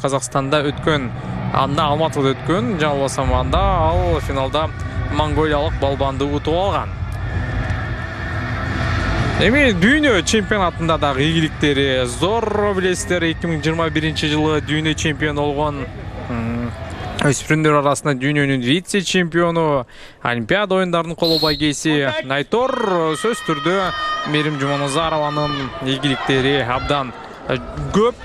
Қазақстанда өткен, анда Алматыда өткен, жаңылбасам анда ал финалда Монголиялық балбанды ұтып алған. Дүйнө чемпионатында да игіліктері зор, білесіздер. 2021 жылы дүйнө чемпион болған. Өспірімдер арасында дүйнөнүн вице чемпиону, Олимпиада ойындарының қолбайгесі Найтор сөз түрді Мерим Жуманазарованың игіліктері абдан көп.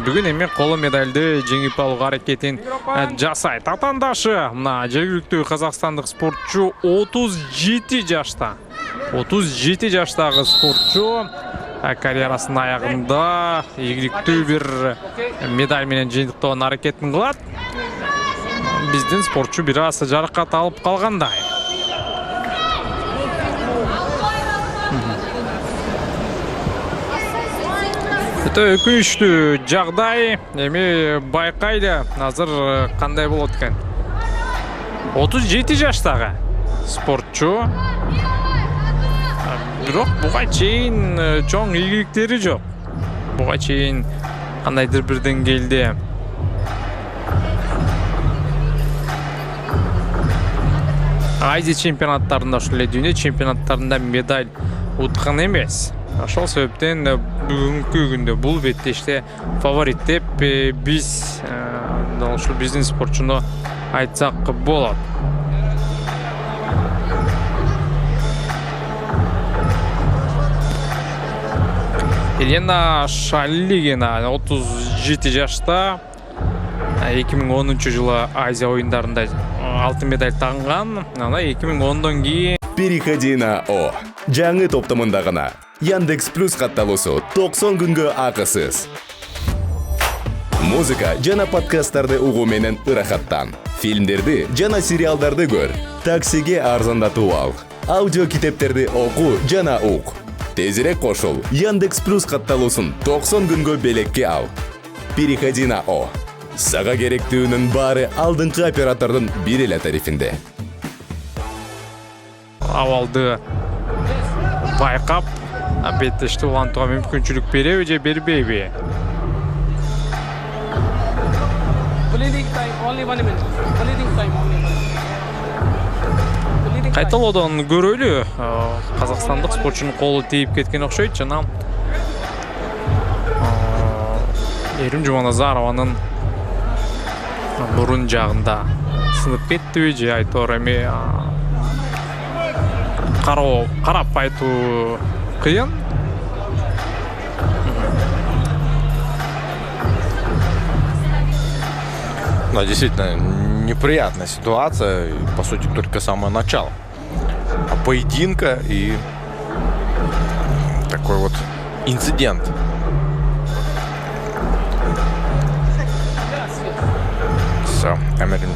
Бүгін эми қолы медальды жеңіп алуға аракетін жасайды. Атандашы мына жергілікті қазақстандық спортчу 37 жашта. 37 жаштағы спортчу карьерасын аяғында игілікті бір медаль менен жиынтықтауын аракетін қылады. Біздің спортчу біраз жарақат алып қалғандай. Это өкүнүчтүү жагдай, эми байкайды азыр кандай болот экен. 37 жаштагы спортчу. Бирок буга чейин чоң ийгиликтери жок. Буга чейин кандайдыр бир деңгээлде Азия чемпионаттарында, ушул эле дүйнө чемпионаттарында медаль уткан эмес. Ошол себептен бүгүнкү күндө бул беттеште фаворит деп биз ушул биздин спортчуну айтсак болот. Елена Шалигина 37 жашта 2010 жылы Азия оюндарында алтын медаль тагынган. Ана 2010дон кийин Переходи на О. Жаңы топтомунда гана Яндекс Плюс катталуусу 90 күнгө акысыз. Музыка жана подкасттарды угуу менен ырахаттан. Фильмдерди жана сериалдарды көр. Таксиге арзандатуу ал. Аудио китептерди окуу жана ук. Тезирээк кошул. Яндекс Плюс катталуусун 90 күнгө белекке ал. Переходи на О. Сага керектүүнүн баары алдыңкы оператордун бир эле тарифинде. Авалды байкап беттешти улантууга мүмкүнчүлүк береби же бербейби? Кайталоодон көрөлү. Казакстандык спортчунун колу тийип кеткен окшойт жана Мерим Жуманазарованын мурун жагында сынып кеттиби же айтор эми карап айтуу кыйын. Да, действительно, неприятная ситуация, по сути, только самое начало поединка и такой вот инцидент. С Мерим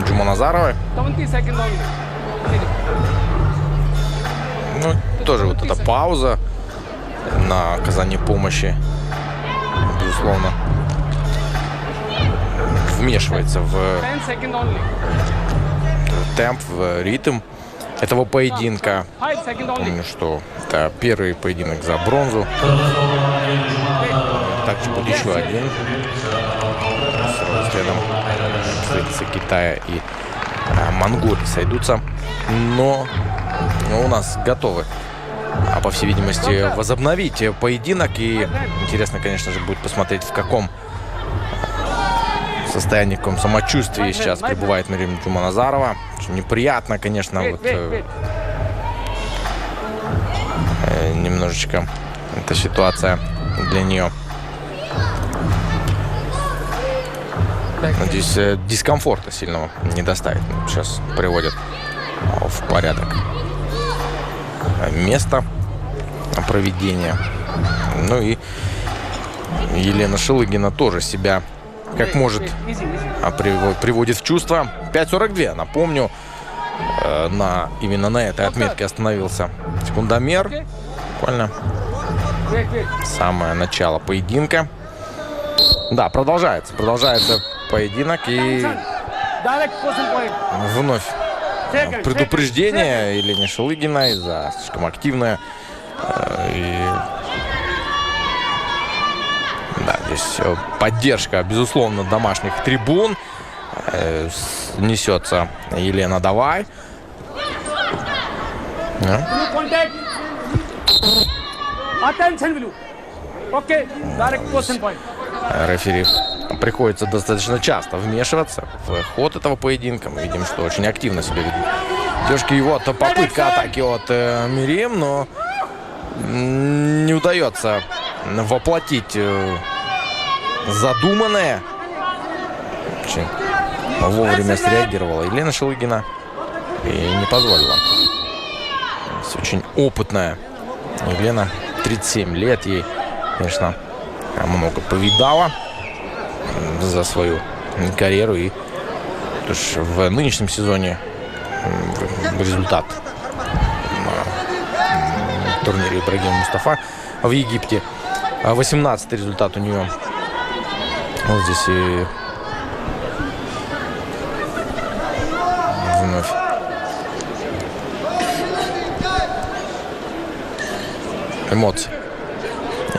Жуманазаровой. Ну, тоже вот эта пауза на оказание помощи, безусловно, вмешивается в темп, в ритм этого поединка. Помню, что это первый поединок за бронзу. Также будет еще один. Сразу следом представители Китая и Монголии сойдутся. Но у нас готовы, по всей видимости, возобновить поединок. И интересно, конечно же, будет посмотреть, в каком состоянии, в каком самочувствии сейчас пребывает Мерим Жуманазарова. Неприятно, конечно, вот, немножечко эта ситуация для нее. Надеюсь, дискомфорта сильного не доставит. Сейчас приводят в порядок место проведения. Ну и Елена Шалыгина тоже себя как может приводит в чувство. 5:42, напомню, именно на этой отметке остановился секундомер. Буквально самое начало поединка. Да, продолжается поединок, и вновь предупреждение Елене Шалыгиной за слишком активное и Здесь поддержка, безусловно, домашних трибун. Несется Елена, давай. Рефери приходится достаточно часто вмешиваться в ход этого поединка. Мы видим, что очень активно себя ведут девушки. И вот попытка атаки от Мирим, но не удается воплотить задуманное. Очень вовремя среагировала Елена Шелыгина и не позволила. Очень опытная Елена, 37 лет ей, конечно, много повидала за свою карьеру. И в нынешнем сезоне результат на турнире Ибрагима Мустафа в Египте. 18-й результат у нее. Вот здесь и вновь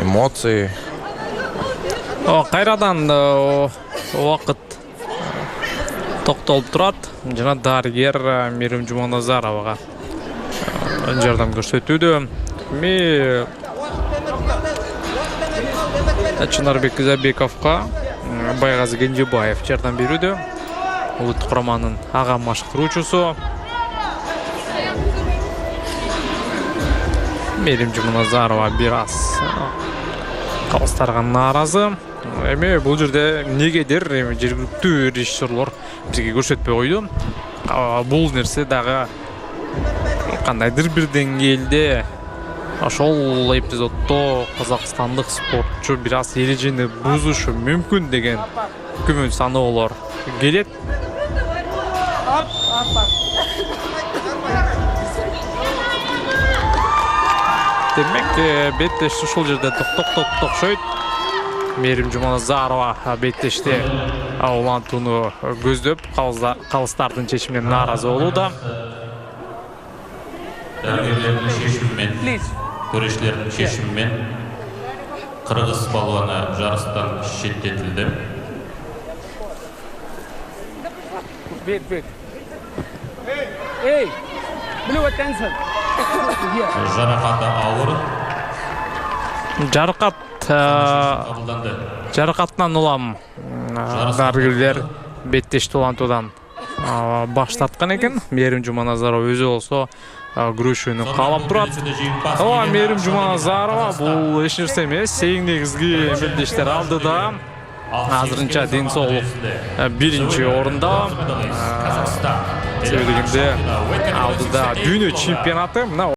эмоции. Кайрадан уақыт тоқталып тұрады. Жана дарыгер Мирим Жуманазаровага жардам көрсөтүүдө. Чынарбек Забековга Байгазы Кенжебаев жардам берүүдө. Улуттук кураманын ага машкыруучусу. Мирим Жуманазарова бир аз калыстарга нааразы. Бул жерде негедир жергиликтүү режиссерлор бизге көрсөтпөй койду. Бул нерсе дагы кандайдыр бир деңгээлде ошол эпизоддо казакстандык спортчу бир аз эрежени бузушу мүмкүн деген күмөн саноолор келет. Демек беттеш ушул жерде токшойт. Мирим Жуманазарова беттеште улантууну көздөп, калыстардын чечимине нааразы болууда. Дәрігерлердің шешімімен, көрешілердің шешімімен Қырғыз балуаны жарыстан шеттетілді. Жарақаты ауыр. Жаракаттан улам дарыгерлер беттешти улантуудан баш тарткан экен. Мирим Жуманазарова өзү болсо күрөшүүнү каалап турат. Мирим Жуманазарова бул эч нерсе эмес, эң негизги эмелдештер алдыда. Азырынча ден соолук биринчи орунда. Себеби дегенде алдыда дүйнө чемпионаты.